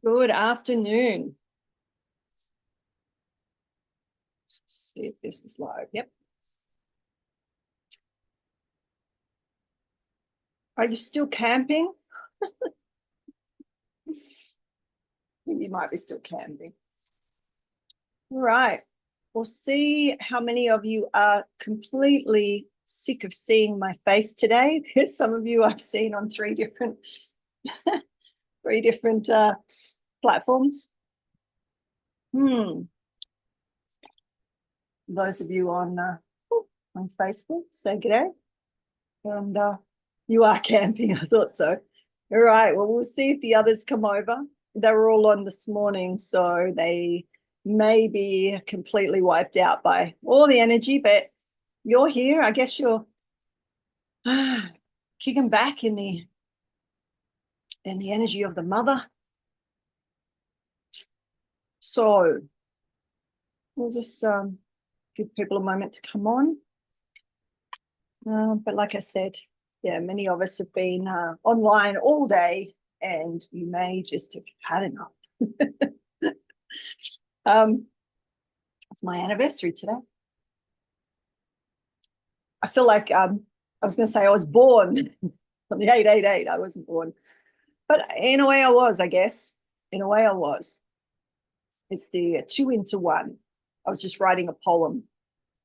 Good afternoon. Let's see if this is live. Yep. Are you still camping? You might be still camping. All right. We'll see how many of you are completely sick of seeing my face today. Some of you I've seen on three different platforms. Those of you on Facebook, say g'day. And you are camping, I thought so. All right, well, we'll see if the others come over. They were all on this morning, so they may be completely wiped out by all the energy, but you're here. I guess you're kicking back in the energy of the mother. So we'll just give people a moment to come on. But like I said, yeah, many of us have been online all day, and you may just have had enough. It's my anniversary today. I feel like I was going to say I was born on the 888. I wasn't born, but in a way I was, I guess. In a way I was. It's the 2 into 1. I was just writing a poem.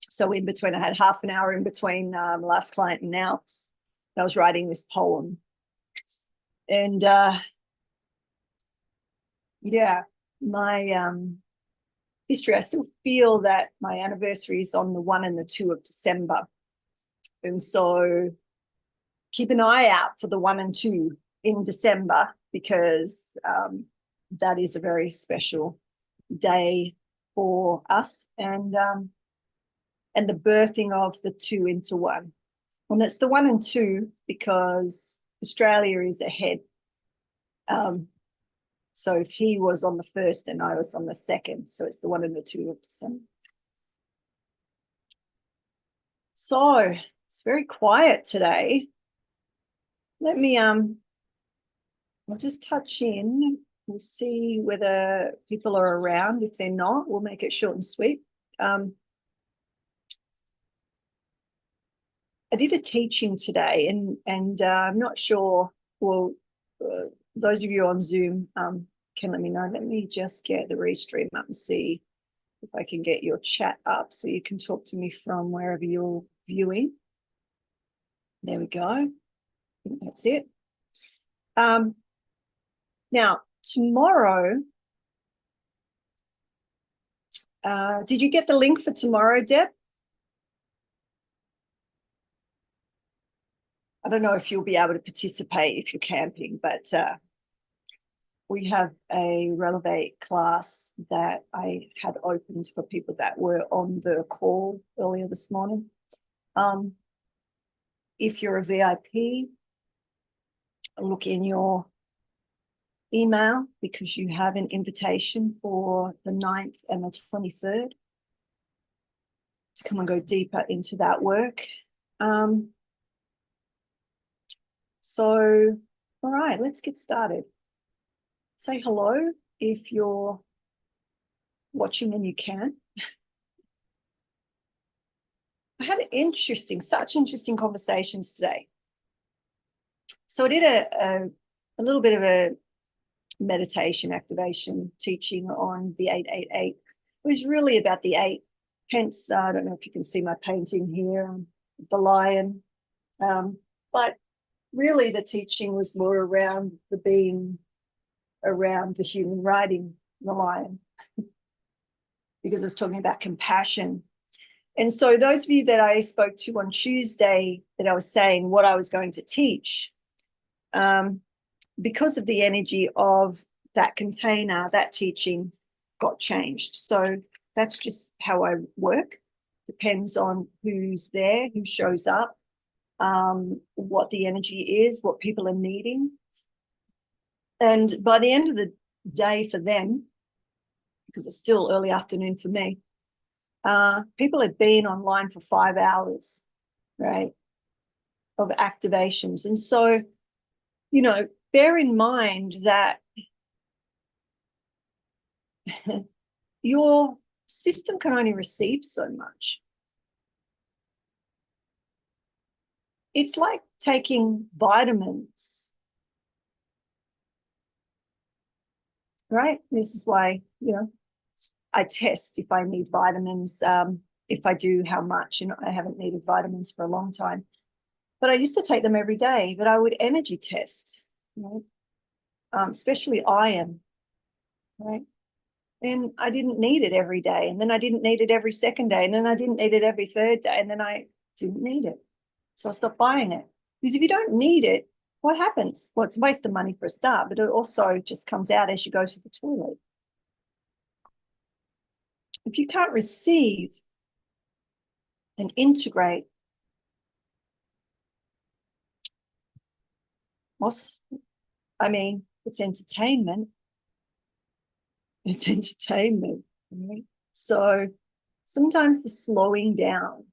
So in between, I had half an hour in between the last client and now. I was writing this poem. And yeah, my history, I still feel that my anniversary is on the 1 and the 2 of December. And so keep an eye out for the 1 and 2 in December, because that is a very special day for us, and the birthing of the 2 into 1. And that's the 1 and 2 because Australia is ahead. So if he was on the 1st and I was on the 2nd, so it's the 1 and the 2 of December. So it's very quiet today. Let me I'll just touch in. We'll see whether people are around. If they're not, we'll make it short and sweet. I did a teaching today, and I'm not sure. Well, those of you on Zoom can let me know. Let me just get the restream up and see if I can get your chat up so you can talk to me from wherever you're viewing. There we go. I think that's it. Now, tomorrow, did you get the link for tomorrow, Deb? I don't know if you'll be able to participate if you're camping, but we have a Relevate class that I had opened for people that were on the call earlier this morning. If you're a VIP, look in your email because you have an invitation for the 9th and the 23rd to come and go deeper into that work. So, all right, let's get started. Say hello if you're watching and you can. I had such interesting conversations today. So I did a little bit of a meditation activation teaching on the 888. It was really about the 8. Hence, I don't know if you can see my painting here, the lion. But really the teaching was more around the being around the human riding the lion, because I was talking about compassion. And so those of you that I spoke to on Tuesday that I was saying what I was going to teach, because of the energy of that container, that teaching got changed. So that's just how I work. Depends on who's there, who shows up, what the energy is, what people are needing. And by the end of the day for them, because it's still early afternoon for me, people had been online for 5 hours, right, of activations. And so, bear in mind that your system can only receive so much. It's like taking vitamins, right? This is why, I test if I need vitamins. If I do, how much, and I haven't needed vitamins for a long time. But I used to take them every day, but I would energy test, right? Especially iron, right? And I didn't need it every day. And then I didn't need it every second day. And then I didn't need it every third day. And then I didn't need it. So I stopped buying it. Because if you don't need it, what happens? Well, it's a waste of money for a start, but it also just comes out as you go to the toilet. If you can't receive and integrate, it's entertainment. It's entertainment. Right? So sometimes the slowing down,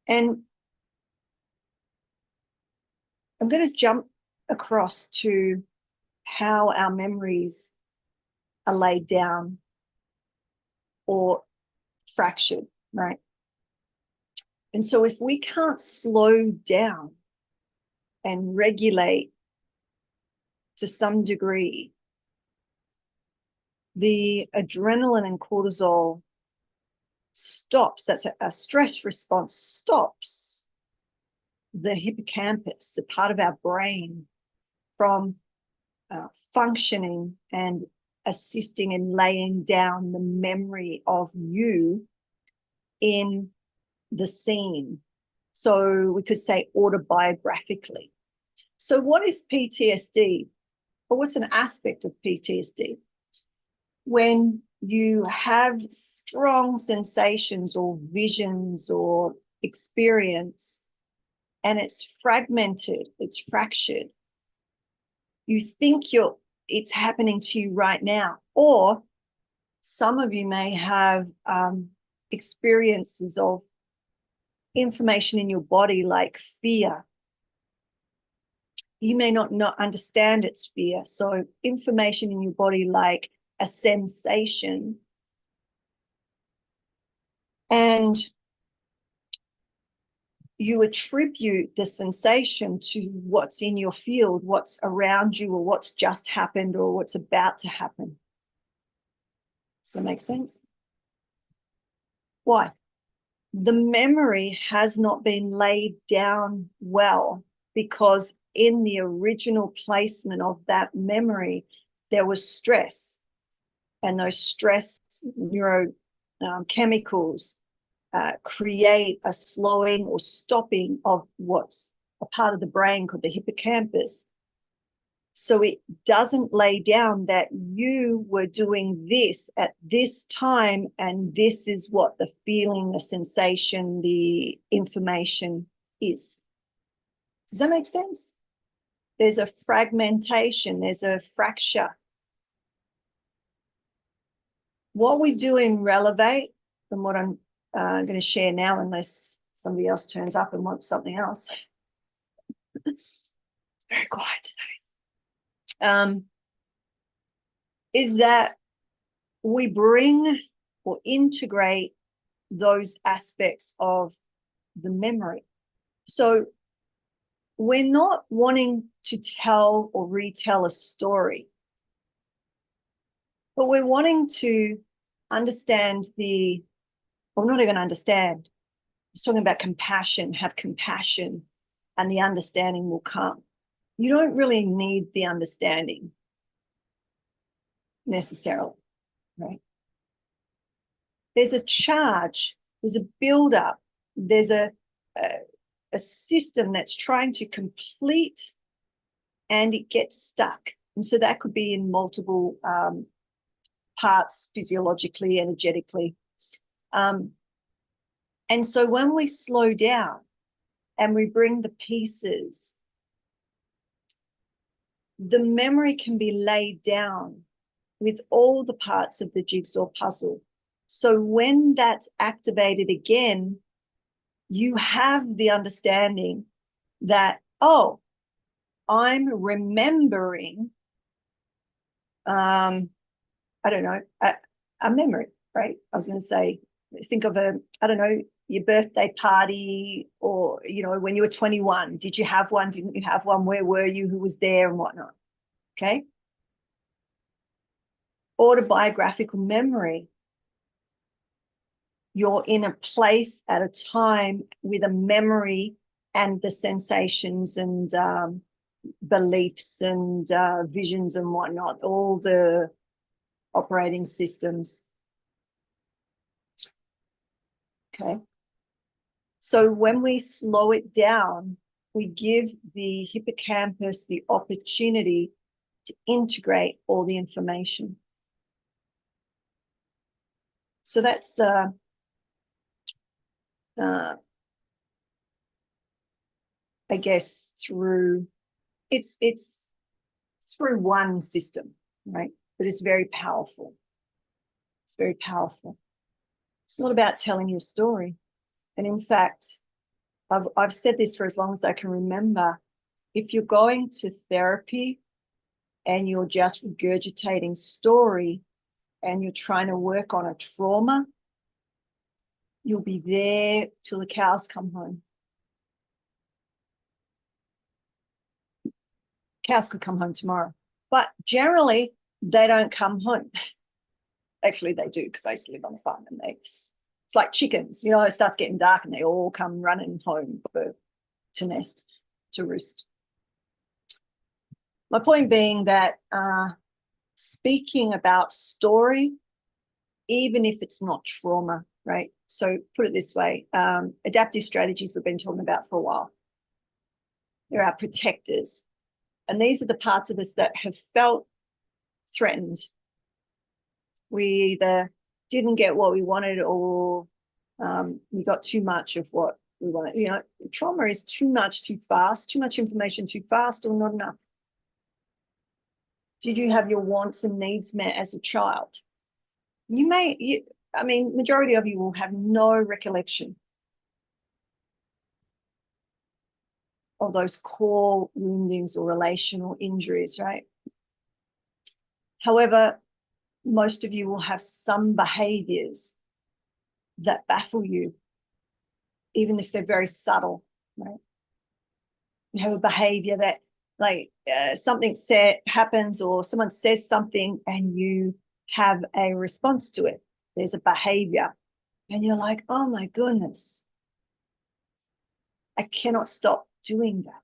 and I'm going to jump across to how our memories are laid down or fractured, right? And so if we can't slow down and regulate to some degree, the adrenaline and cortisol stops. That's a stress response stops the hippocampus, the part of our brain, from functioning and assisting in laying down the memory of you in the scene. So we could say autobiographically. So what is PTSD? Or what's an aspect of PTSD? When you have strong sensations or visions or experience, and it's fragmented, it's fractured. You think it's happening to you right now. Or some of you may have experiences of information in your body like fear. You may not understand its fear. So information in your body like a sensation, and you attribute the sensation to what's in your field, what's around you, or what's just happened, or what's about to happen. Does that make sense? Why? The memory has not been laid down well, because in the original placement of that memory, there was stress. And those stress neurochemicals create a slowing or stopping of what's a part of the brain called the hippocampus. So it doesn't lay down that you were doing this at this time, and this is what the feeling, the sensation, the information is. Does that make sense? There's a fragmentation, there's a fracture. What we do in Relevate, and what I'm going to share now, unless somebody else turns up and wants something else. It's very quiet today. Is that we bring or integrate those aspects of the memory. So we're not wanting to tell or retell a story, but we're wanting to understand not even understand. It's talking about compassion, have compassion, and the understanding will come. You don't really need the understanding necessarily, right? There's a charge, there's a build-up, there's a system that's trying to complete, and it gets stuck. And so that could be in multiple parts, physiologically, energetically. And so when we slow down and we bring the pieces, the memory can be laid down with all the parts of the jigsaw puzzle. So when that's activated again, you have the understanding that, oh, I'm remembering, I don't know, a memory, right? I was going to say, think of I don't know, your birthday party, or, when you were 21, did you have one? Didn't you have one? Where were you? Who was there and whatnot? Okay. Autobiographical memory. You're in a place at a time with a memory and the sensations and beliefs and visions and whatnot, all the operating systems. Okay. So when we slow it down, we give the hippocampus the opportunity to integrate all the information. So that's I guess through it's through one system, right? But it's very powerful. It's very powerful. It's not about telling your story. And in fact, I've said this for as long as I can remember. If you're going to therapy and you're just regurgitating story and you're trying to work on a trauma, you'll be there till the cows come home. Cows could come home tomorrow, but generally they don't come home. Actually, they do, because I used to live on a farm, and it's like chickens, it starts getting dark and they all come running home to nest, to roost. My point being that speaking about story, even if it's not trauma, right? So put it this way, adaptive strategies we've been talking about for a while. They're our protectors. And these are the parts of us that have felt threatened. We either didn't get what we wanted, or we got too much of what we wanted. Trauma is too much, too fast, too much information, too fast, or not enough. Did you have your wants and needs met as a child? Majority of you will have no recollection of those core woundings or relational injuries, right? However, most of you will have some behaviors that baffle you, even if they're very subtle, right? You have a behavior that, like, something happens, or someone says something and you have a response to it. There's a behavior and you're like, oh my goodness, I cannot stop doing that.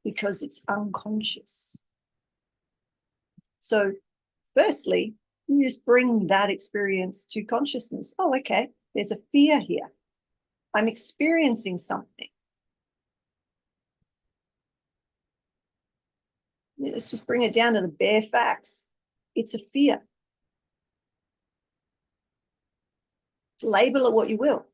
Because it's unconscious. So firstly, you just bring that experience to consciousness. Oh, okay, there's a fear here. I'm experiencing something. Let's just bring it down to the bare facts. It's a fear. Label it what you will.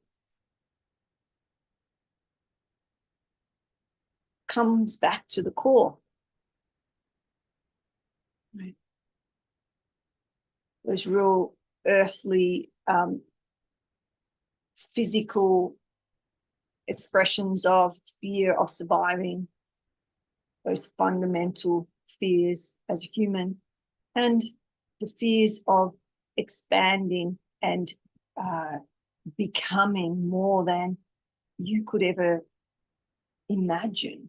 Comes back to the core. Right. Those real earthly, physical expressions of fear of surviving, those fundamental fears as a human, and the fears of expanding and becoming more than you could ever imagine.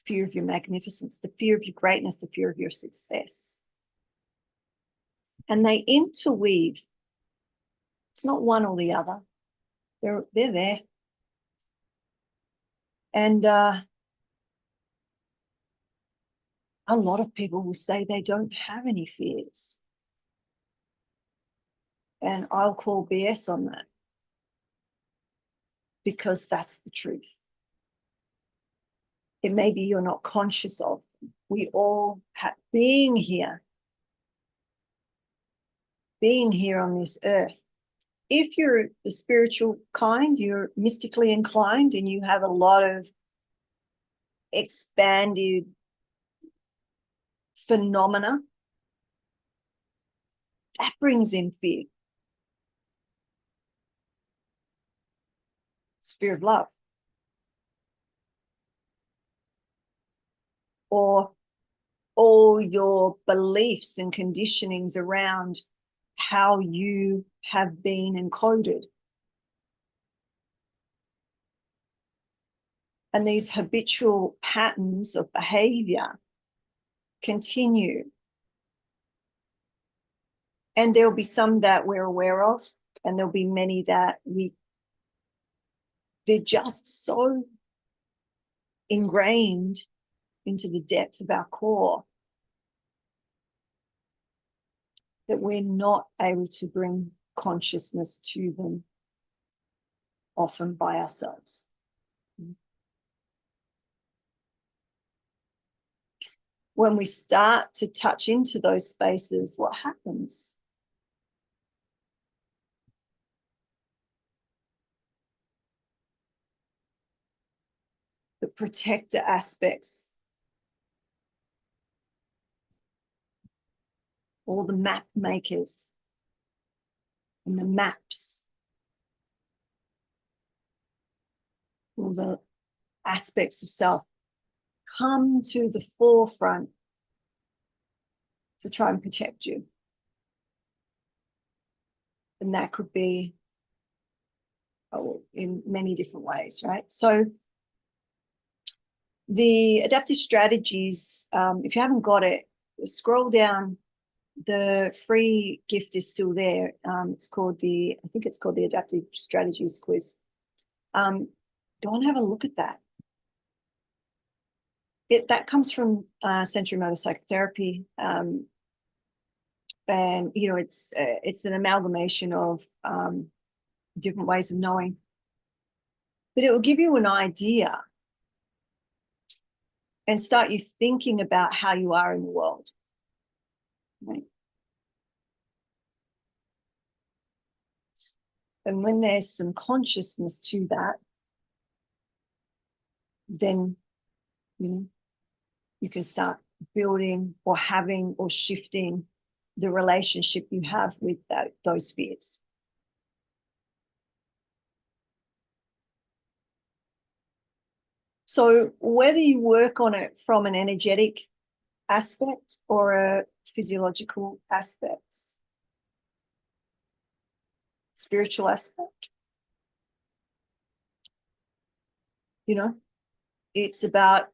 Fear of your magnificence, the fear of your greatness, the fear of your success. And they interweave. It's not one or the other. They're there. And a lot of people will say they don't have any fears. And I'll call BS on that, because that's the truth. It may be you're not conscious of them. We all have, being here on this earth. If you're the spiritual kind, you're mystically inclined, and you have a lot of expanded phenomena, that brings in fear. It's sphere of love. Or all your beliefs and conditionings around how you have been encoded. And these habitual patterns of behavior continue. And there'll be some that we're aware of, and there'll be many that they're just so ingrained into the depth of our core that we're not able to bring consciousness to them often by ourselves. When we start to touch into those spaces, what happens? The protector aspects, all the map makers and the maps, all the aspects of self come to the forefront to try and protect you. And that could be in many different ways, right? So the adaptive strategies, if you haven't got it, scroll down. The free gift is still there. It's called I think it's called the Adaptive Strategies Quiz. Go and have a look at that. That comes from sensory motor psychotherapy. And, you know, it's an amalgamation of different ways of knowing. But it will give you an idea and start you thinking about how you are in the world. Right? And when there's some consciousness to that, then you can start building or having or shifting the relationship you have with those fears. So whether you work on it from an energetic aspect or a physiological aspect, spiritual aspect, you know, it's about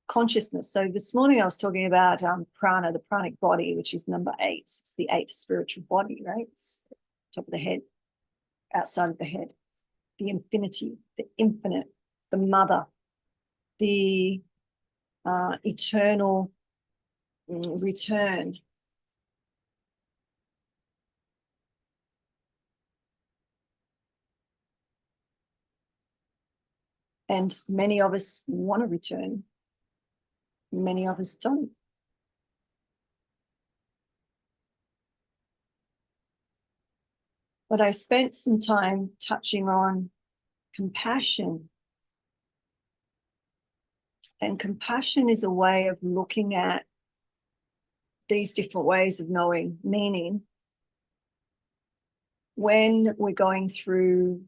consciousness. So this morning I was talking about prana, the pranic body, which is number 8. It's the 8th spiritual body, right? It's top of the head, outside of the head, the infinity, the infinite, the mother, the eternal return. And many of us want to return. Many of us don't. But I spent some time touching on compassion. And compassion is a way of looking at these different ways of knowing meaning when we're going through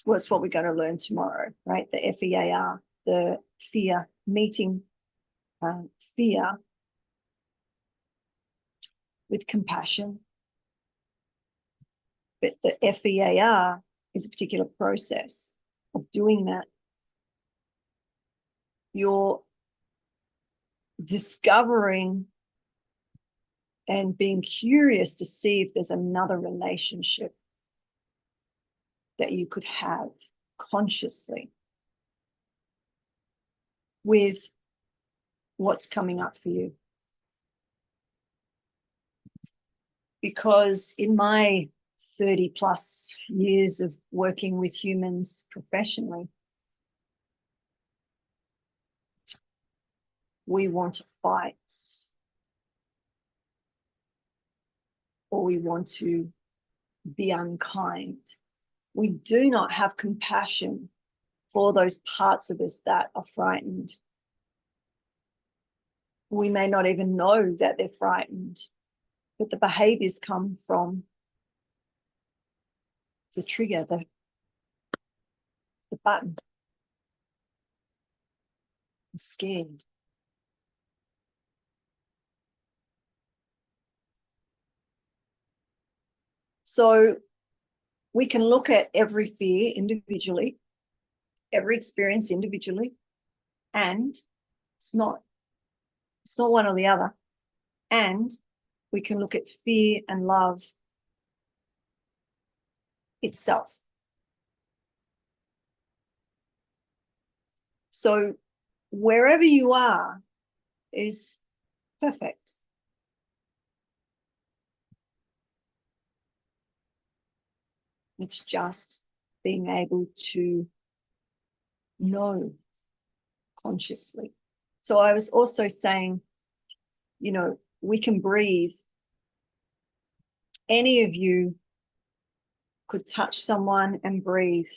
what's what we're going to learn tomorrow, right? The FEAR, the fear, meeting fear with compassion. But the FEAR is a particular process of doing that. You're discovering and being curious to see if there's another relationship that you could have consciously with what's coming up for you. Because in my 30 plus years of working with humans professionally, we want to fight, or we want to be unkind. We do not have compassion for those parts of us that are frightened. We may not even know that they're frightened, but the behaviors come from the trigger, the button. I'm scared. So we can look at every fear individually, every experience individually, and it's not one or the other. And we can look at fear and love itself. So wherever you are is perfect. It's just being able to know consciously. So I was also saying, you know, we can breathe. Any of you could touch someone and breathe,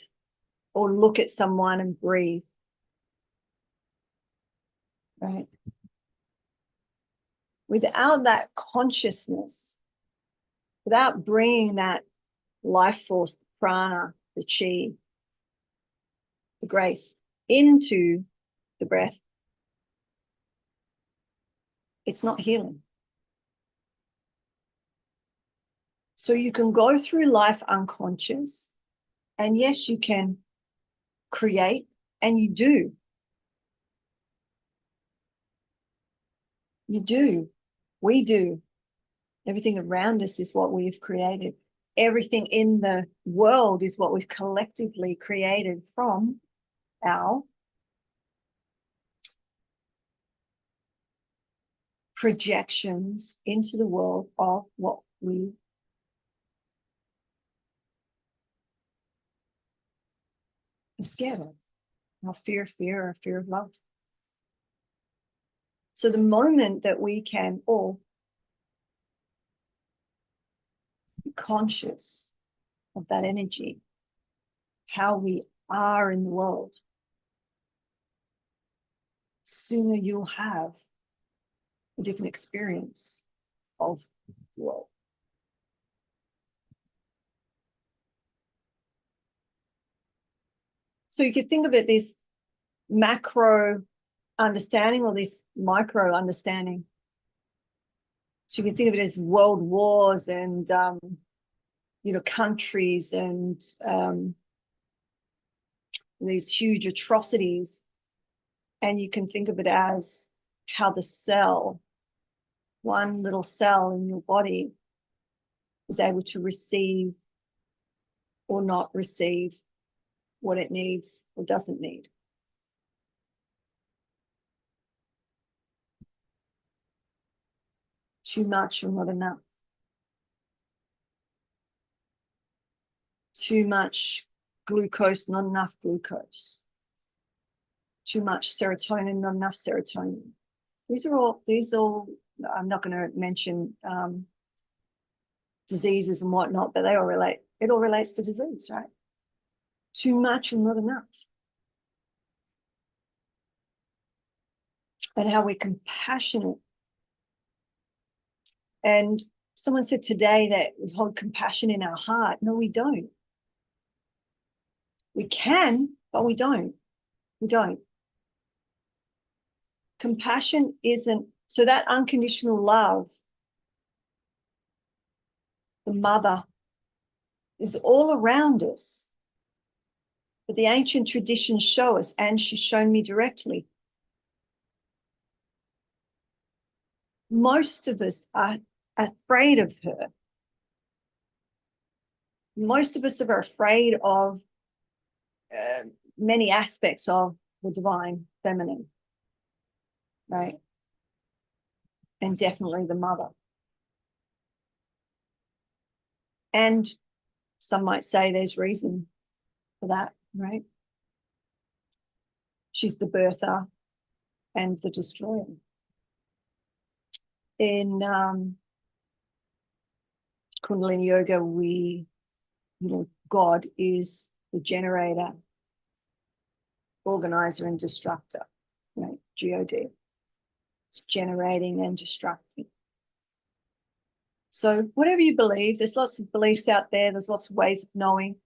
or look at someone and breathe, right? Without that consciousness, without bringing that life force, the prana, the chi, the grace into the breath, it's not healing. So you can go through life unconscious, and yes, you can create, and you do. You do. We do. Everything around us is what we've created. Everything in the world is what we've collectively created from our projections into the world of what we are scared of. Our fear or fear of love. So the moment that we can all be conscious of that energy, how we are in the world, the sooner you'll have a different experience of the world. So you could think of it this macro understanding or this micro understanding. So you can think of it as world wars and you know, countries and these huge atrocities. And you can think of it as how the cell, one little cell in your body, is able to receive or not receive what it needs or doesn't need. Too much or not enough. Too much glucose, not enough glucose. Too much serotonin, not enough serotonin. These all, I'm not going to mention diseases and whatnot, but they all relate. It all relates to disease, right? Too much or not enough. And how we're compassionate. And someone said today that we hold compassion in our heart. No, we don't. We can, but we don't. We don't. Compassion isn't, so that unconditional love, the mother, is all around us. But the ancient traditions show us, and she's shown me directly. Most of us are afraid of her. Most of us are afraid of many aspects of the divine feminine, right? And definitely the mother. And some might say there's reason for that, right? She's the birther and the destroyer. In Kundalini Yoga, God is the generator, organizer, and destructor, right? God. It's generating and destructing. So whatever you believe, there's lots of beliefs out there. There's lots of ways of knowing.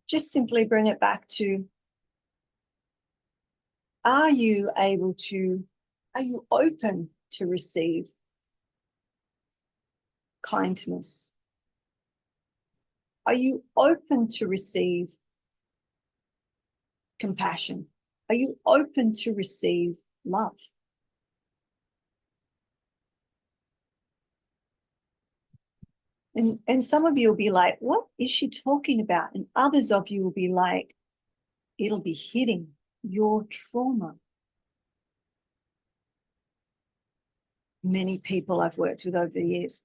just simply bring it back to, are you open to receive kindness? Are you open to receive compassion? Are you open to receive love? And some of you will be like, what is she talking about? And others of you will be like, it'll be hitting your trauma. Many people I've worked with over the years,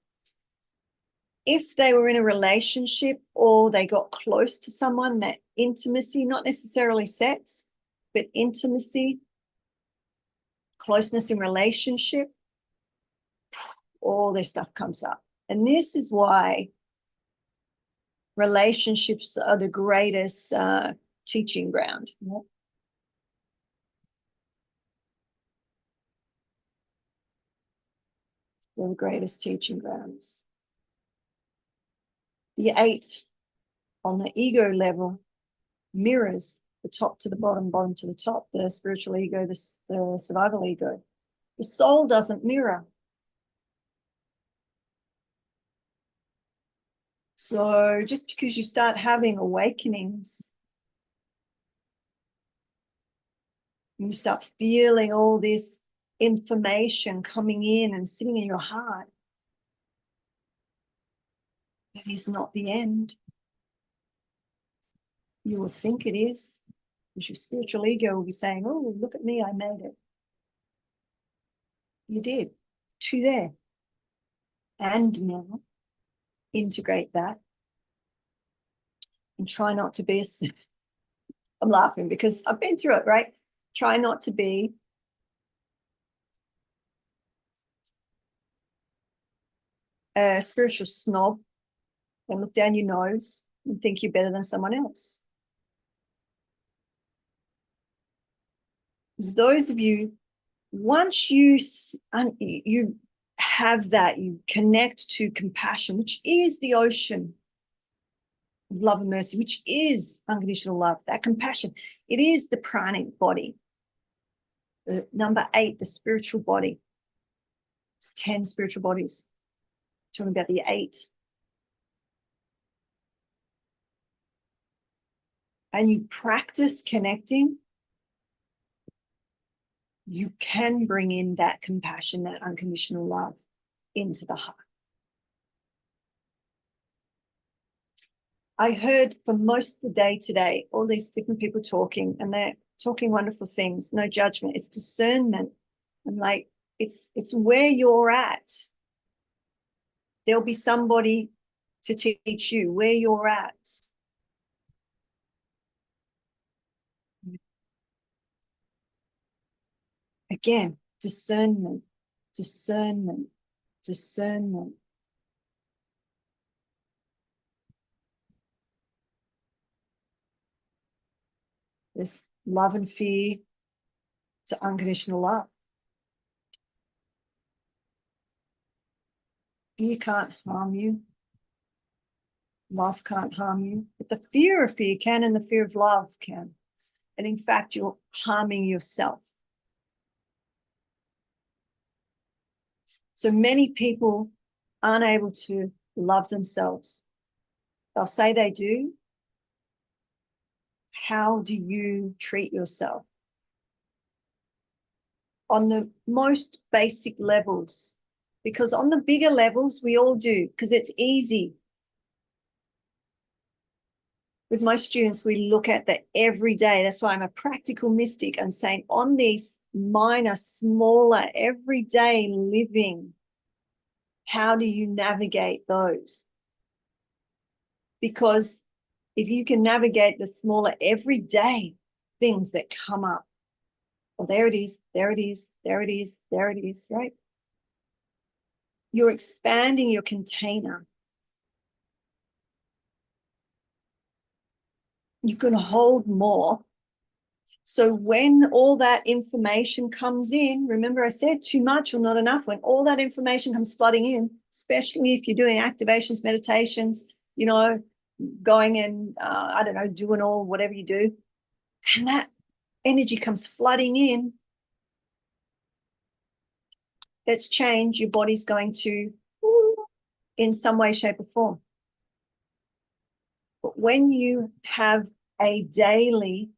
if they were in a relationship or they got close to someone, that intimacy, not necessarily sex, but intimacy, closeness in relationship, all this stuff comes up. And this is why relationships are the greatest teaching ground. They're the greatest teaching grounds. The 8 on the ego level mirrors the top to the bottom, bottom to the top, the spiritual ego, the survival ego. The soul doesn't mirror. So just because you start having awakenings, you start feeling all this information coming in and sitting in your heart, that is not the end. You will think it is, because your spiritual ego will be saying, oh, look at me, I made it. You did. To there. And now integrate that and try not to be I'm laughing because I've been through it, right? Try not to be a spiritual snob and look down your nose and think you're better than someone else. Because those of you, once you have that, you connect to compassion, which is the ocean of love and mercy, which is unconditional love, that compassion. It is the pranic body. The number 8, the spiritual body. It's 10 spiritual bodies. Talking about the 8. And you practice connecting, you can bring in that compassion, that unconditional love into the heart. I heard for most of the day today, all these different people talking, and they're talking wonderful things, no judgment. It's discernment. And like, it's where you're at. There'll be somebody to teach you where you're at. Again, discernment, discernment, discernment. There's love and fear to unconditional love. Fear can't harm you. Love can't harm you. But the fear of fear can, and the fear of love can. And in fact, you're harming yourself. So many people aren't able to love themselves. They'll say they do. How do you treat yourself? On the most basic levels, because on the bigger levels, we all do, because it's easy. With my students, we look at the everyday. That's why I'm a practical mystic. I'm saying on these minor, smaller, everyday living, how do you navigate those? Because if you can navigate the smaller everyday things that come up, well, there it is, there it is, there it is, there it is, right? You're expanding your container. You can hold more. So when all that information comes in, remember I said too much or not enough, when all that information comes flooding in, especially if you're doing activations, meditations, you know, going and, I don't know, doing all whatever you do. And that energy comes flooding in. That's change. Your body's going to, in some way, shape, or form. But when you have a daily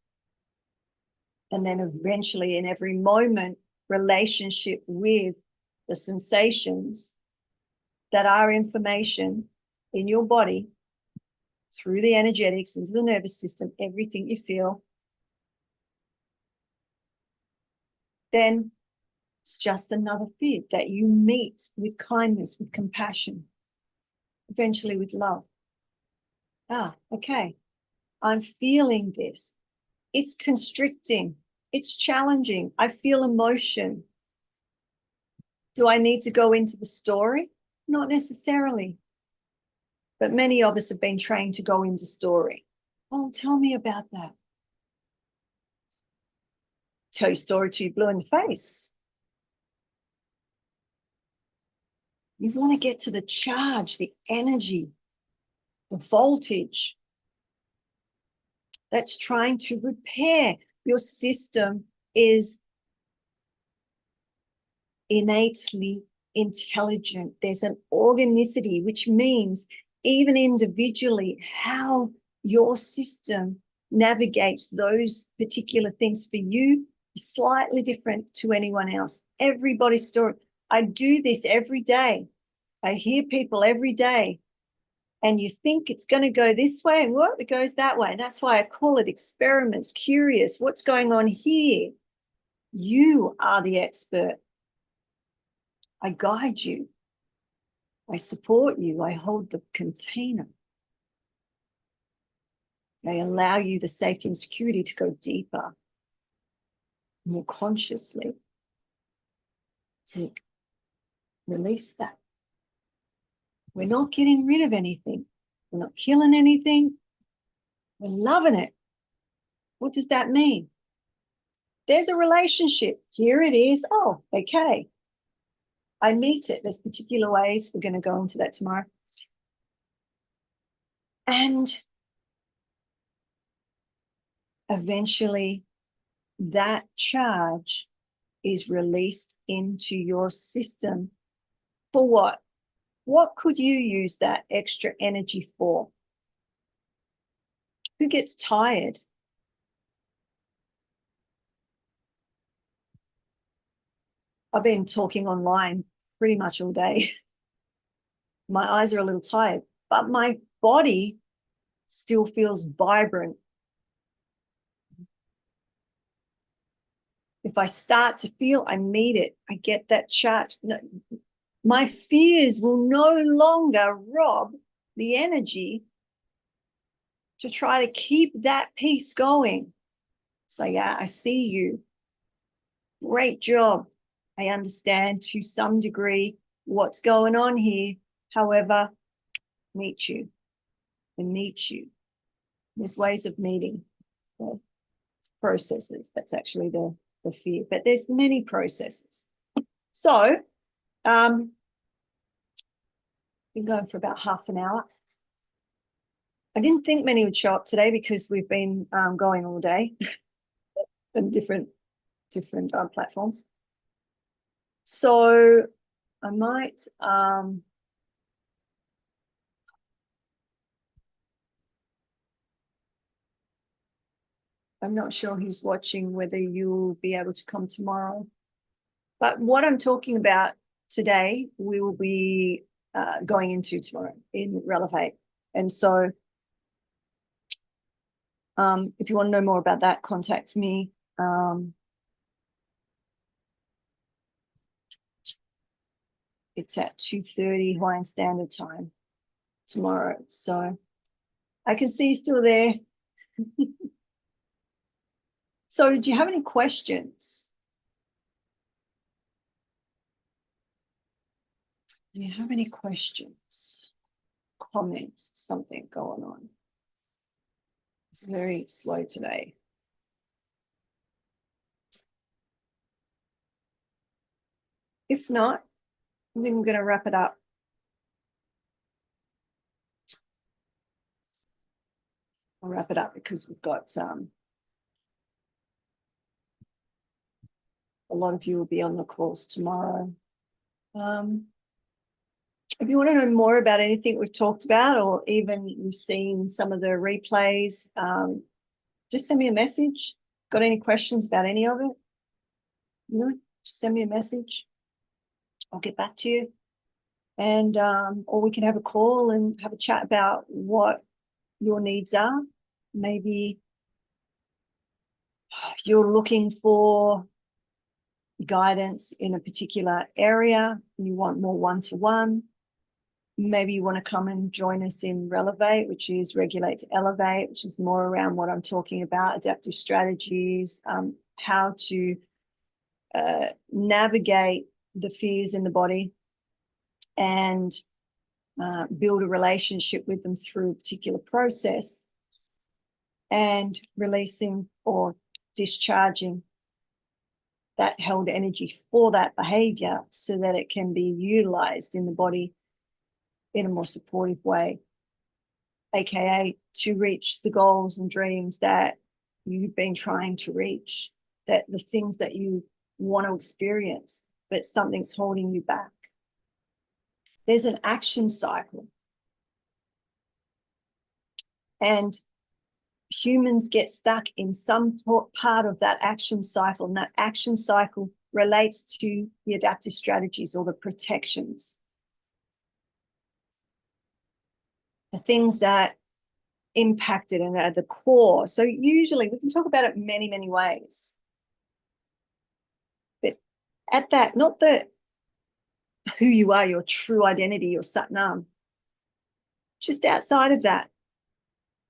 and then eventually in every moment relationship with the sensations that are information in your body through the energetics into the nervous system, everything you feel, then it's just another fear that you meet with kindness, with compassion, eventually with love. Okay, I'm feeling this. It's constricting. It's challenging. I feel emotion. Do I need to go into the story? Not necessarily. But many of us have been trained to go into story. Oh, tell me about that. Tell your story till you're blue in the face. You want to get to the charge, the energy, the voltage that's trying to repair. Your system is innately intelligent. There's an organicity, which means even individually, how your system navigates those particular things for you is slightly different to anyone else. Everybody's story. I do this every day. I hear people every day, and you think it's going to go this way, and what? It goes that way. That's why I call it experiments, curious. What's going on here? You are the expert. I guide you. I support you. I hold the container. I allow you the safety and security to go deeper, more consciously, to release that. We're not getting rid of anything. We're not killing anything. We're loving it. What does that mean? There's a relationship. Here it is. Oh, okay. I meet it. There's particular ways. We're going to go into that tomorrow. And eventually that charge is released into your system. For what? What could you use that extra energy for? Who gets tired? I've been talking online pretty much all day. My eyes are a little tired, but my body still feels vibrant. If I start to feel, I meet it. I get that charge. No, my fears will no longer rob the energy to try to keep that piece going. So yeah, I see you. Great job. I understand to some degree what's going on here. However, meet you and meet you. There's ways of meeting. So processes. That's actually the fear. But there's many processes. So been going for about half an hour. I didn't think many would show up today because we've been going all day on different platforms. So I might I'm not sure who's watching, whether you'll be able to come tomorrow. But what I'm talking about today, we will be going into tomorrow in Relevate. And so if you want to know more about that, contact me. It's at 2:30 Hawaiian Standard Time tomorrow. So I can see you still there. So do you have any questions? Do you have any questions, comments, something going on? It's very slow today. If not, I think I'm going to wrap it up. I'll wrap it up because we've got a lot of you will be on the course tomorrow. If you want to know more about anything we've talked about, or even you've seen some of the replays, just send me a message. Got any questions about any of it? You know, just send me a message. I'll get back to you. And or we can have a call and have a chat about what your needs are. Maybe you're looking for guidance in a particular area. You want more one-to-one. Maybe you want to come and join us in Relevate, which is Regulate to Elevate, which is more around what I'm talking about, adaptive strategies, how to navigate the fears in the body and build a relationship with them through a particular process, and releasing or discharging that held energy for that behavior so that it can be utilized in the body in a more supportive way, aka to reach the goals and dreams that you've been trying to reach, that the things that you want to experience, but something's holding you back. There's an action cycle. And humans get stuck in some part of that action cycle, and that action cycle relates to the adaptive strategies or the protections. The things that impacted and are the core. So usually we can talk about it many, many ways. But at that, not the who you are, your true identity, your Satnam, just outside of that,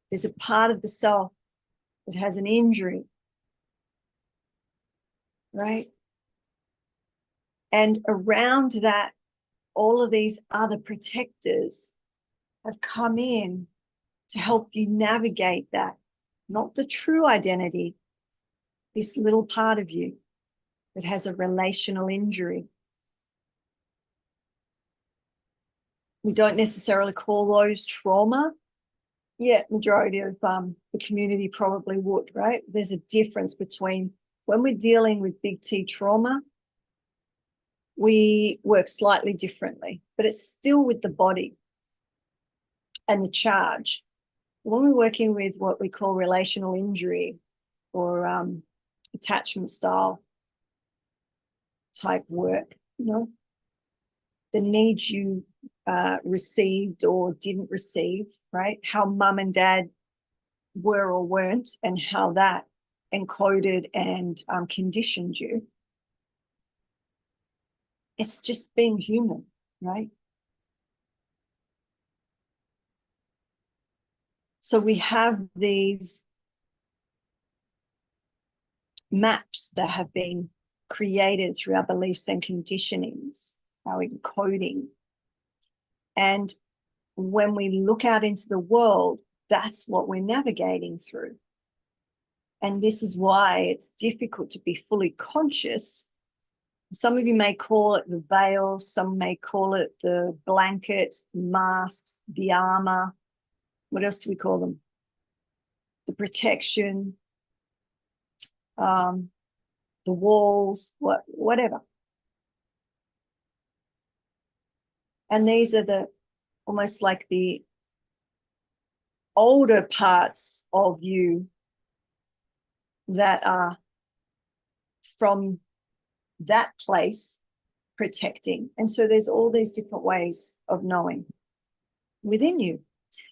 there's a part of the self that has an injury, right? And around that, all of these other protectors have come in to help you navigate that, not the true identity, this little part of you that has a relational injury. We don't necessarily call those trauma. Yeah, majority of the community probably would, right? There's a difference between when we're dealing with big T trauma, we work slightly differently, but it's still with the body and the charge. When we're working with what we call relational injury or attachment style type work, you know, the needs you received or didn't receive, right? How mum and dad were or weren't, and how that encoded and conditioned you. It's just being human, right? So we have these maps that have been created through our beliefs and conditionings, our encoding. And when we look out into the world, that's what we're navigating through. And this is why it's difficult to be fully conscious. Some of you may call it the veil, some may call it the blankets, the masks, the armor. What else do we call them? The protection, the walls, whatever. And these are the almost like the older parts of you that are from that place protecting. And so there's all these different ways of knowing within you.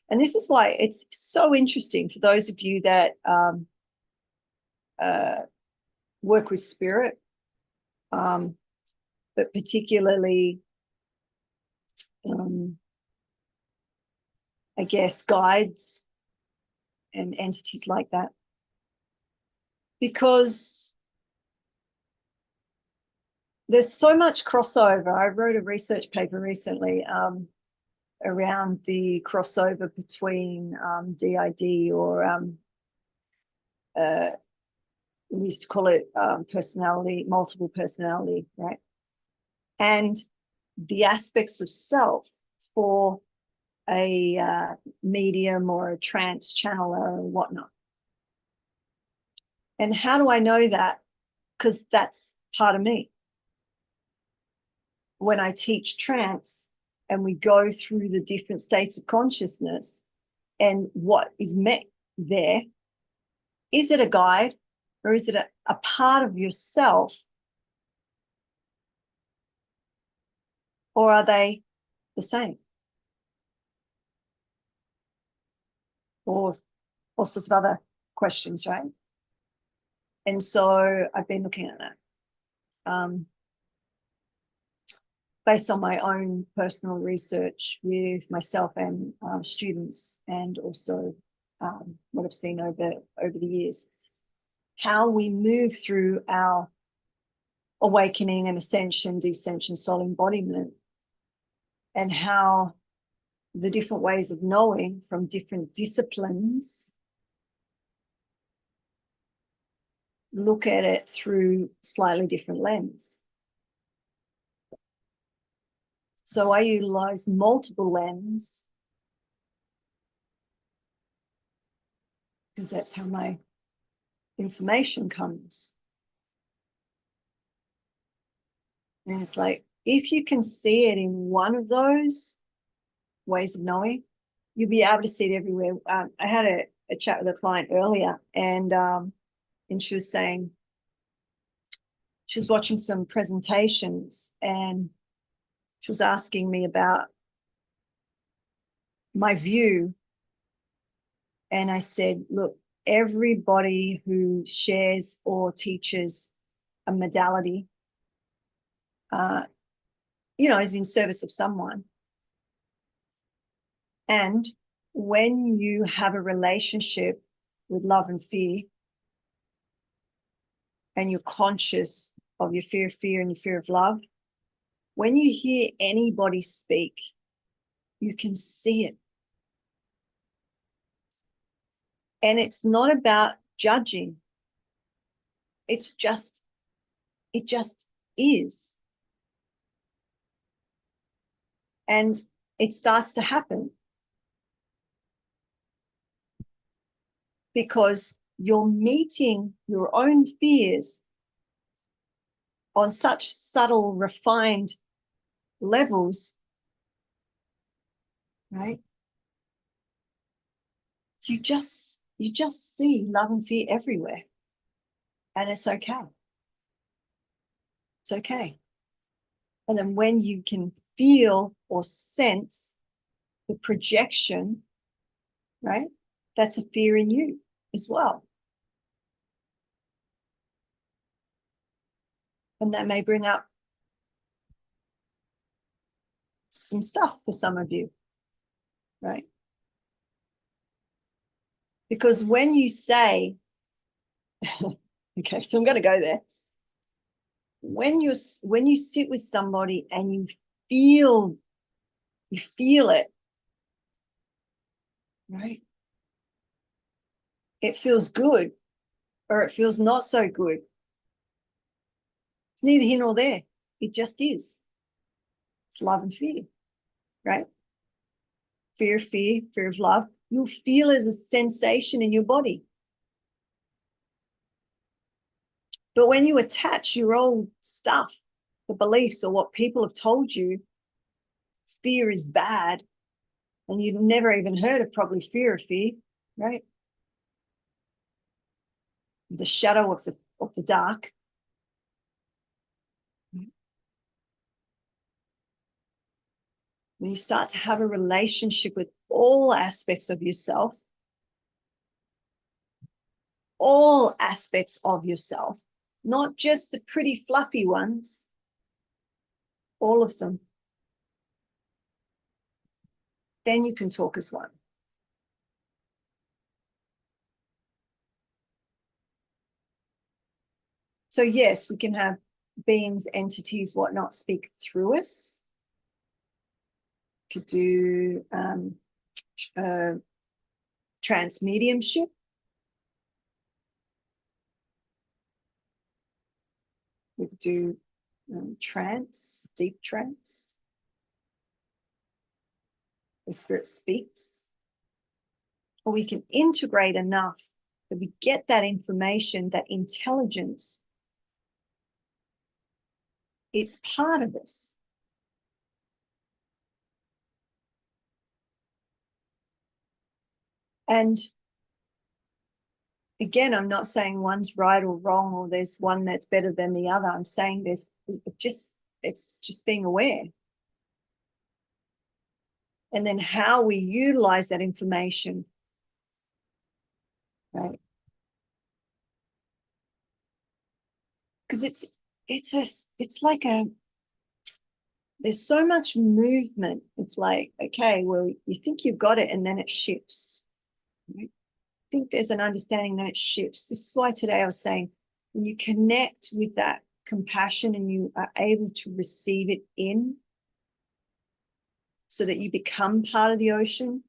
And this is why it's so interesting for those of you that work with spirit, but particularly, I guess, guides and entities like that. Because there's so much crossover. I wrote a research paper recently around the crossover between DID or we used to call it personality, multiple personality, right? And the aspects of self for a medium or a trance channeler or whatnot. And how do I know that? Because that's part of me. When I teach trance and we go through the different states of consciousness and what is met there, is it a guide or is it a part of yourself? Or are they the same? Or all sorts of other questions, right? And so I've been looking at that based on my own personal research with myself and students, and also what I've seen over the years, how we move through our awakening and ascension, descension, soul embodiment, and how the different ways of knowing from different disciplines look at it through slightly different lens. So I utilize multiple lenses because that's how my information comes. And it's like, if you can see it in one of those ways of knowing, you'll be able to see it everywhere. I had a chat with a client earlier, and she was saying she was watching some presentations and she was asking me about my view. And I said, look, everybody who shares or teaches a modality, is in service of someone. And when you have a relationship with love and fear, and you're conscious of your fear and your fear of love, when you hear anybody speak, you can see it. And it's not about judging. It just is. And it starts to happen because you're meeting your own fears on such subtle, refined levels, right? You just see love and fear everywhere. And it's okay. It's okay. And then when you can feel or sense the projection, right? That's a fear in you as well. And that may bring up some stuff for some of you, right? Because when you say, okay, so I'm going to go there. When you sit with somebody and you feel it, right? It feels good or it feels not so good. It's neither here nor there. It just is. It's love and fear, right? Fear of love. You'll feel as a sensation in your body. But when you attach your old stuff, the beliefs or what people have told you, fear is bad, and you've never even heard of probably fear of fear, right? The shadow of the dark. When you start to have a relationship with all aspects of yourself, not just the pretty fluffy ones, all of them, then you can talk as one. So yes, we can have beings, entities, whatnot, speak through us. Could do trance mediumship. We could do trance, deep trance. where spirit speaks, or we can integrate enough that we get that information, that intelligence. It's part of us. And again, I'm not saying one's right or wrong, or there's one that's better than the other. I'm saying it's just being aware. And then how we utilize that information, right? Because it's like there's so much movement. It's like, okay, well, you think you've got it, and then it shifts. Right? I think there's an understanding that it shifts. This is why today I was saying, when you connect with that compassion and you are able to receive it in, so that you become part of the ocean,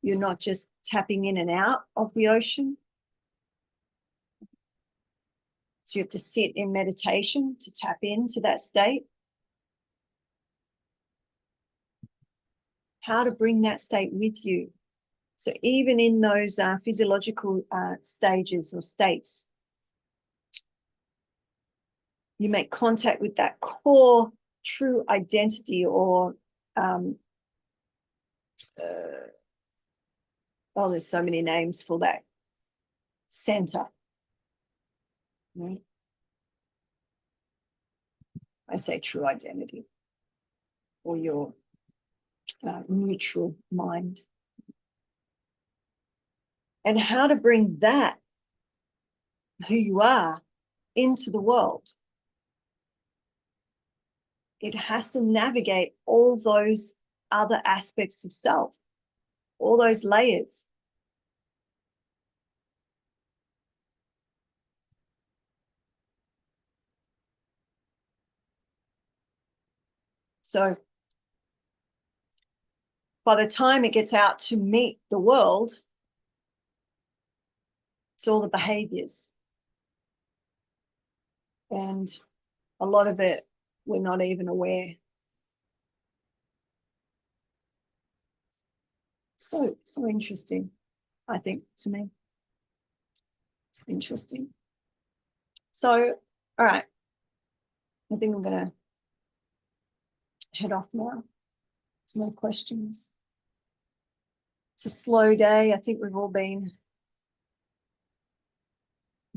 you're not just tapping in and out of the ocean. So you have to sit in meditation to tap into that state. How to bring that state with you. So even in those physiological stages or states, you make contact with that core true identity, or there's so many names for that center. Right? I say true identity, or your neutral mind. And how to bring that, who you are, into the world. It has to navigate all those other aspects of self, all those layers. So by the time it gets out to meet the world, it's all the behaviors. And a lot of it, we're not even aware. So interesting, I think, to me. It's interesting. So, all right. I think I'm going to head off now. There's no questions. It's a slow day. I think we've all been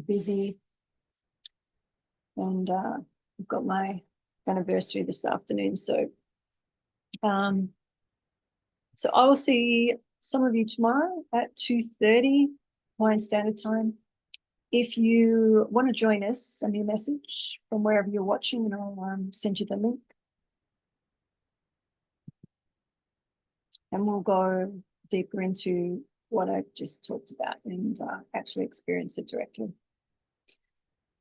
busy. And I've got my anniversary this afternoon. So I will see some of you tomorrow at 2:30 Hawaiian Standard Time. If you want to join us, send me a message from wherever you're watching, and I'll send you the link. And we'll go deeper into what I just talked about and actually experience it directly.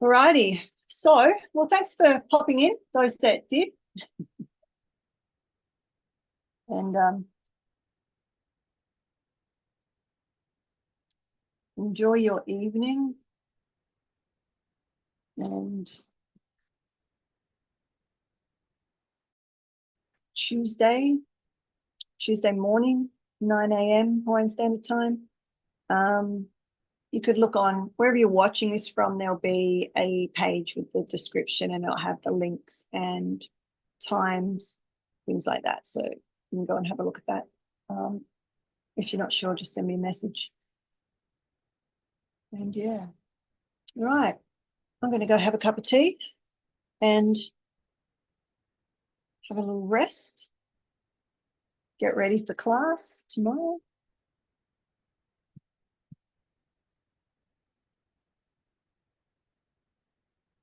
Alrighty. So, well, thanks for popping in, those that did. And enjoy your evening. And Tuesday morning, 9 a.m. Hawaiian Standard Time. You could look on wherever you're watching this from. There'll be a page with the description, and it'll have the links and times, things like that. So you can go and have a look at that. If you're not sure, just send me a message. And yeah, all right. I'm going to go have a cup of tea and have a little rest. Get ready for class tomorrow.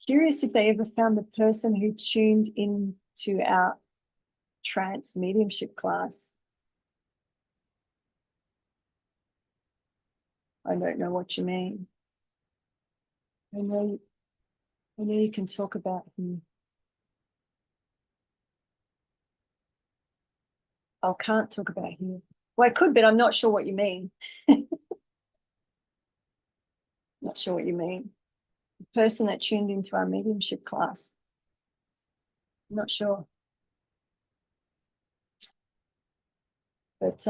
Curious if they ever found the person who tuned into our trance mediumship class. I don't know what you mean. I know you can talk about him. I can't talk about him. Well, I could, but I'm not sure what you mean. Not sure what you mean. The person that tuned into our mediumship class. Not sure. But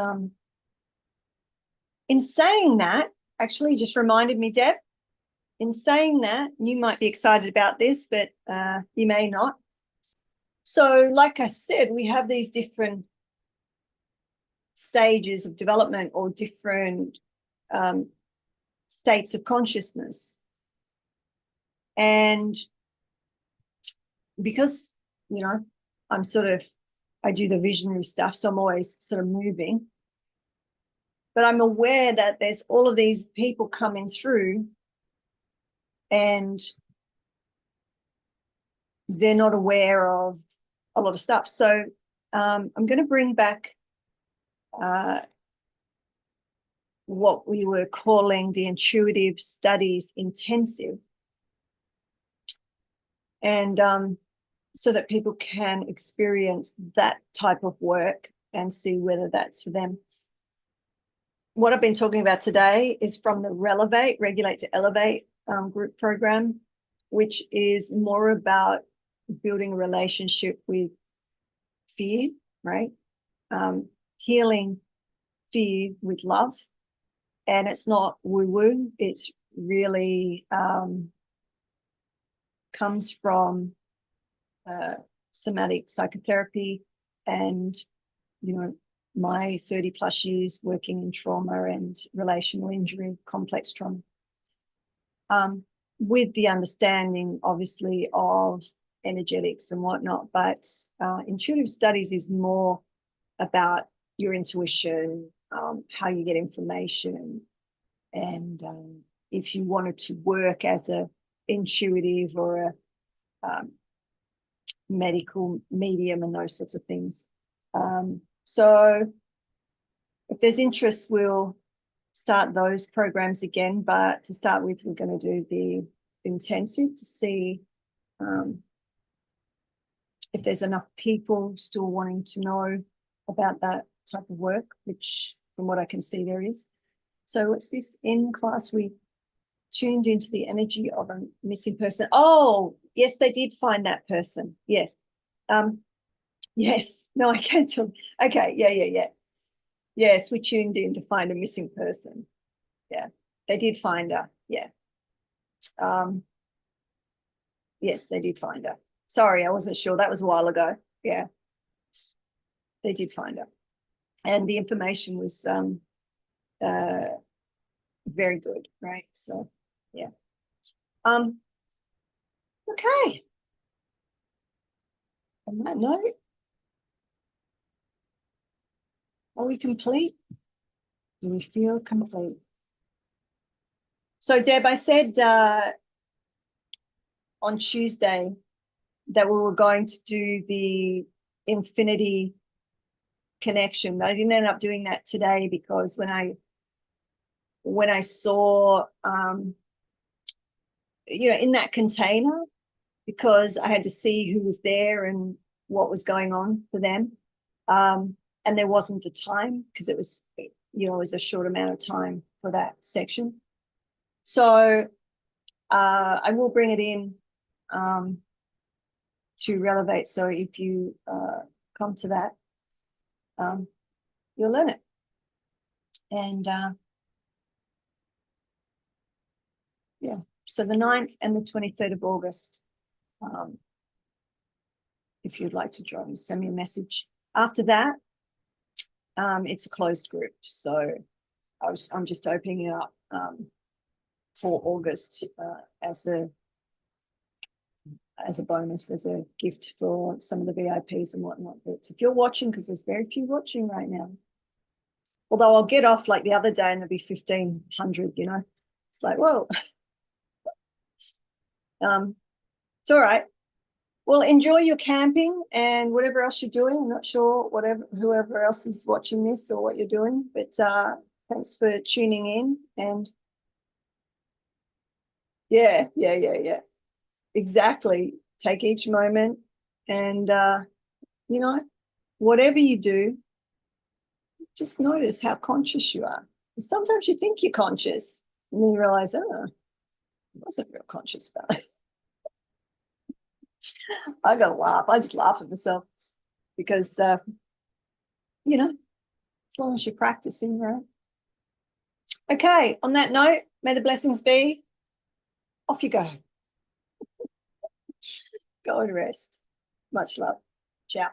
in saying that, actually just reminded me, Deb, in saying that, you might be excited about this, but you may not. So like I said, we have these different stages of development or different states of consciousness. And because, you know, I do the visionary stuff, so I'm always sort of moving. But I'm aware that there's all of these people coming through and they're not aware of a lot of stuff. So I'm going to bring back what we were calling the Intuitive Studies Intensive. And so that people can experience that type of work and see whether that's for them. What I've been talking about today is from the Regulate to Elevate group program, which is more about building a relationship with fear, right? Healing fear with love. And it's not woo-woo, it's really comes from somatic psychotherapy and, you know, my 30 plus years working in trauma and relational injury, complex trauma, with the understanding, obviously, of energetics and whatnot. But intuitive studies is more about your intuition, how you get information, and if you wanted to work as a intuitive or a medical medium and those sorts of things. So if there's interest, we'll start those programs again. But to start with, we're going to do the intensive to see if there's enough people still wanting to know about that type of work, which from what I can see there is. So what's this? In class, we tuned into the energy of a missing person. Oh, yes, they did find that person. Yes. Yes. No, I can't tell. Okay. Yeah. Yes, we tuned in to find a missing person. Yeah, they did find her. Yeah. Yes, they did find her. Sorry, I wasn't sure. That was a while ago. Yeah, they did find her. And the information was very good, right? So, yeah. Okay. On that note, are we complete? Do we feel complete? So, Deb, I said on Tuesday that we were going to do the infinity connection. I didn't end up doing that today because when I saw, you know, in that container, because I had to see who was there and what was going on for them. And there wasn't the time because it was, you know, it was a short amount of time for that section. So I will bring it in to Relevate. So if you come to that, you'll learn it. And yeah, so the 9th and the 23rd of August, if you'd like to join, send me a message. After that, it's a closed group. So I'm just opening it up for August as a bonus, as a gift for some of the VIPs and whatnot. But if you're watching, because there's very few watching right now, although I'll get off like the other day and there'll be 1,500, you know, it's like, whoa. It's all right. Well, enjoy your camping and whatever else you're doing. I'm not sure whoever else is watching this or what you're doing, but thanks for tuning in. And yeah. Exactly. Take each moment and, you know, whatever you do, just notice how conscious you are. Sometimes you think you're conscious and then you realize, oh, I wasn't real conscious about it. I got to laugh. I just laugh at myself because, you know, as long as you're practicing, right? Okay, on that note, may the blessings be. Off you go. Go and rest. Much love. Ciao.